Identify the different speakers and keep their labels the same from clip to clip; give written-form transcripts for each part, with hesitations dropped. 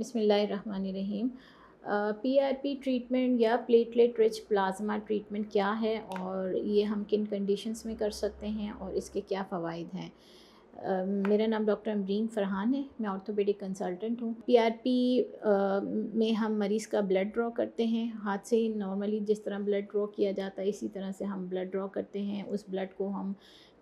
Speaker 1: बिस्मिल्लाहिर्रहमानिर्रहीम। PRP treatment या platelet rich plasma treatment क्या है और ये हम किन कंडीशंस में कर सकते हैं और इसके क्या फ़वाइद हैं। मेरा नाम डॉक्टर अमरीन फ़रहान है, मैं ऑर्थोपेडिक कंसल्टेंट हूँ। पीआरपी में हम मरीज़ का ब्लड ड्रॉ करते हैं, हाथ से ही नॉर्मली जिस तरह ब्लड ड्रॉ किया जाता है इसी तरह से हम ब्लड ड्रॉ करते हैं। उस ब्लड को हम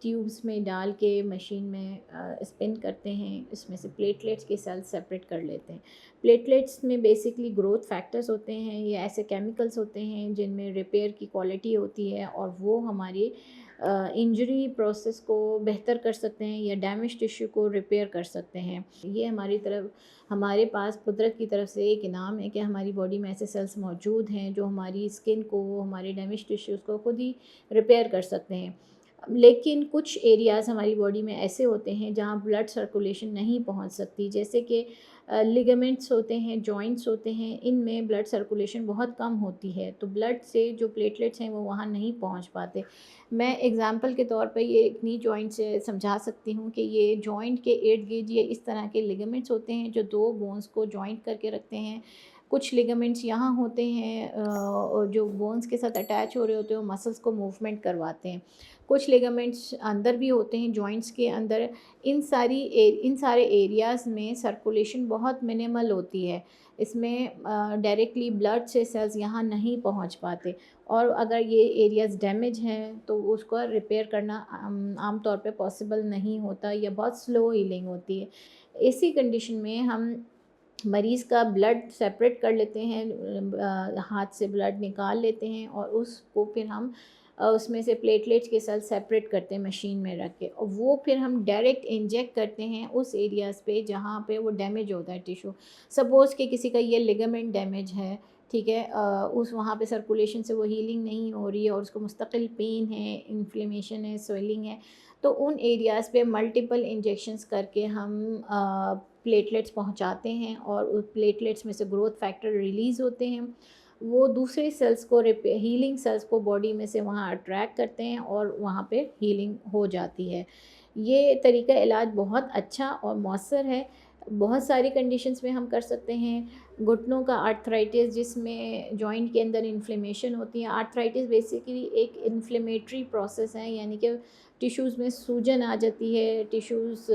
Speaker 1: ट्यूब्स में डाल के मशीन में स्पिन करते हैं, इसमें से प्लेटलेट्स के सेल्स सेपरेट कर लेते हैं। प्लेटलेट्स में बेसिकली ग्रोथ फैक्टर्स होते हैं, ये ऐसे केमिकल्स होते हैं जिनमें रिपेयर की क्वालिटी होती है और वो हमारी इंजरी प्रोसेस को बेहतर कर सकते हैं या डैमेज टिश्यू को रिपेयर कर सकते हैं। ये हमारे पास कुदरत की तरफ से एक इनाम है कि हमारी बॉडी में ऐसे सेल्स मौजूद हैं जो हमारी स्किन को, हमारे डैमेज टिश्यूज़ को खुद ही रिपेयर कर सकते हैं। लेकिन कुछ एरियाज़ हमारी बॉडी में ऐसे होते हैं जहाँ ब्लड सर्कुलेशन नहीं पहुँच सकती, जैसे कि लिगामेंट्स होते हैं, जॉइंट्स होते हैं, इनमें ब्लड सर्कुलेशन बहुत कम होती है, तो ब्लड से जो प्लेटलेट्स हैं वो वहाँ नहीं पहुँच पाते। मैं एग्ज़ाम्पल के तौर पे ये नी जॉइंट से समझा सकती हूँ कि ये जॉइंट के इर्द-गिर्द ये इस तरह के लिगामेंट्स होते हैं जो 2 बोन्स को जॉइंट करके रखते हैं। कुछ लिगामेंट्स यहाँ होते हैं जो बोन्स के साथ अटैच हो रहे होते हैं, वो मसल्स को मूवमेंट करवाते हैं। कुछ लिगामेंट्स अंदर भी होते हैं जॉइंट्स के अंदर। इन सारे एरियाज़ में सर्कुलेशन बहुत मिनिमल होती है। इसमें डायरेक्टली ब्लड से सेल्स यहाँ नहीं पहुँच पाते और अगर ये एरियाज़ डैमेज हैं तो उसको रिपेयर करना आम तौर पे पॉसिबल नहीं होता या बहुत स्लो हीलिंग होती है। ऐसी कंडीशन में हम मरीज़ का ब्लड सेपरेट कर लेते हैं, हाथ से ब्लड निकाल लेते हैं और उसको फिर हम उसमें से प्लेटलेट्स के साथ सेपरेट करते हैं मशीन में रख के, और वो फिर हम डायरेक्ट इंजेक्ट करते हैं उस एरियाज़ पे जहाँ पे वो डैमेज होता है टिश्यू। सपोज़ कि किसी का ये लिगामेंट डैमेज है, ठीक है, उस वहाँ पे सर्कुलेशन से वो हीलिंग नहीं हो रही है और उसको मुस्तकिल पेन है, इन्फ्लेमेशन है, स्वेलिंग है, तो उन एरियाज़ पे मल्टीपल इंजेक्शंस करके हम प्लेटलेट्स पहुँचाते हैं और उस प्लेटलेट्स में से ग्रोथ फैक्टर रिलीज़ होते हैं। वो दूसरे सेल्स को हीलिंग सेल्स को बॉडी में से वहाँ अट्रैक्ट करते हैं और वहाँ पे हीलिंग हो जाती है। ये तरीका इलाज बहुत अच्छा और मौसर है। बहुत सारी कंडीशंस में हम कर सकते हैं। घुटनों का आर्थराइटिस जिसमें जॉइंट के अंदर इन्फ्लेमेशन होती है। आर्थराइटिस बेसिकली एक इन्फ्लेमेटरी प्रोसेस है, यानी कि टिश्यूज़ में सूजन आ जाती है, टिश्यूज़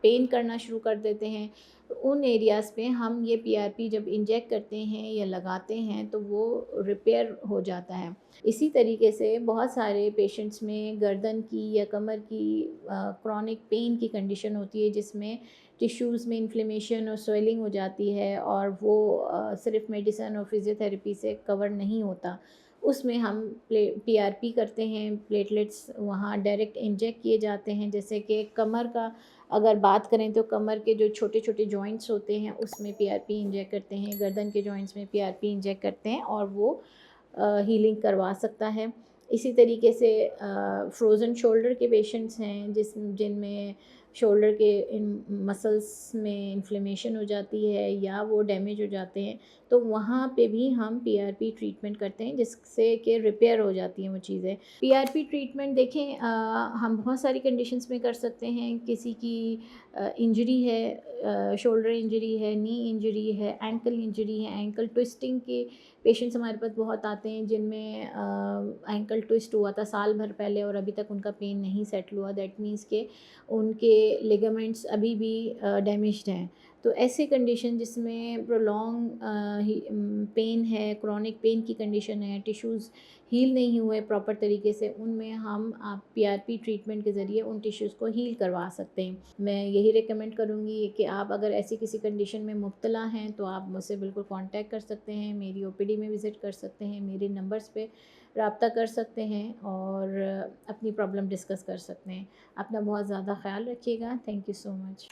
Speaker 1: पेन करना शुरू कर देते हैं। तो उन एरियाज़ पे हम ये पीआरपी जब इंजेक्ट करते हैं या लगाते हैं तो वो रिपेयर हो जाता है। इसी तरीके से बहुत सारे पेशेंट्स में गर्दन की या कमर की क्रॉनिक पेन की कंडीशन होती है जिसमें टिश्यूज़ में इन्फ्लेमेशन और स्वेलिंग हो जाती है और वो सिर्फ मेडिसिन और फिज़ियोथेरेपी से कवर नहीं होता। उसमें हम पीआरपी करते हैं, प्लेटलेट्स वहाँ डायरेक्ट इंजेक्ट किए जाते हैं। जैसे कि कमर का अगर बात करें तो कमर के जो छोटे-छोटे जॉइंट्स होते हैं उसमें पीआरपी इंजेक्ट करते हैं, गर्दन के जॉइंट्स में पीआरपी इंजेक्ट करते हैं और वो हीलिंग करवा सकता है। इसी तरीके से फ्रोज़न शोल्डर के पेशेंट्स हैं जिनमें शोल्डर के इन मसल्स में इन्फ्लेमेशन हो जाती है या वो डैमेज हो जाते हैं, तो वहाँ पे भी हम पीआरपी ट्रीटमेंट करते हैं जिससे कि रिपेयर हो जाती हैं वो चीज़ें। पीआरपी ट्रीटमेंट देखें, हम बहुत सारी कंडीशंस में कर सकते हैं। किसी की इंजरी है, शोल्डर इंजरी है, नी इंजरी है, एंकल इंजरी है, एंकल ट्विस्टिंग के पेशेंट्स हमारे पास बहुत आते हैं जिनमें एंकल ट्विस्ट हुआ था साल भर पहले और अभी तक उनका पेन नहीं सेटल हुआ। दैट मीन्स के उनके लिगामेंट्स अभी भी डैमेज्ड हैं। तो ऐसे कंडीशन जिसमें प्रोलॉन्ग पेन है, क्रॉनिक पेन की कंडीशन है, टिश्यूज़ हील नहीं हुए प्रॉपर तरीके से, उनमें हम आप पीआरपी ट्रीटमेंट के ज़रिए उन टिश्यूज़ को हील करवा सकते हैं। मैं यही रिकमेंड करूँगी कि आप अगर ऐसी किसी कंडीशन में मुब्तला हैं तो आप मुझसे बिल्कुल कॉन्टैक्ट कर सकते हैं, मेरी ओपीडी में विज़िट कर सकते हैं, मेरे नंबर्स पे रब्ता कर सकते हैं और अपनी प्रॉब्लम डिस्कस कर सकते हैं। अपना बहुत ज़्यादा ख्याल रखिएगा। Thank you so much.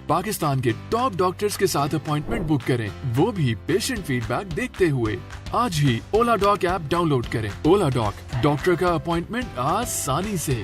Speaker 2: Pakistan के टॉप डॉक्टर्स के साथ अपॉइंटमेंट बुक करें, वो भी पेशेंट फीडबैक देखते हुए। आज ही ओला डॉक ऐप डाउनलोड करें। ओला डॉक, डॉक्टर का अपॉइंटमेंट आसानी से।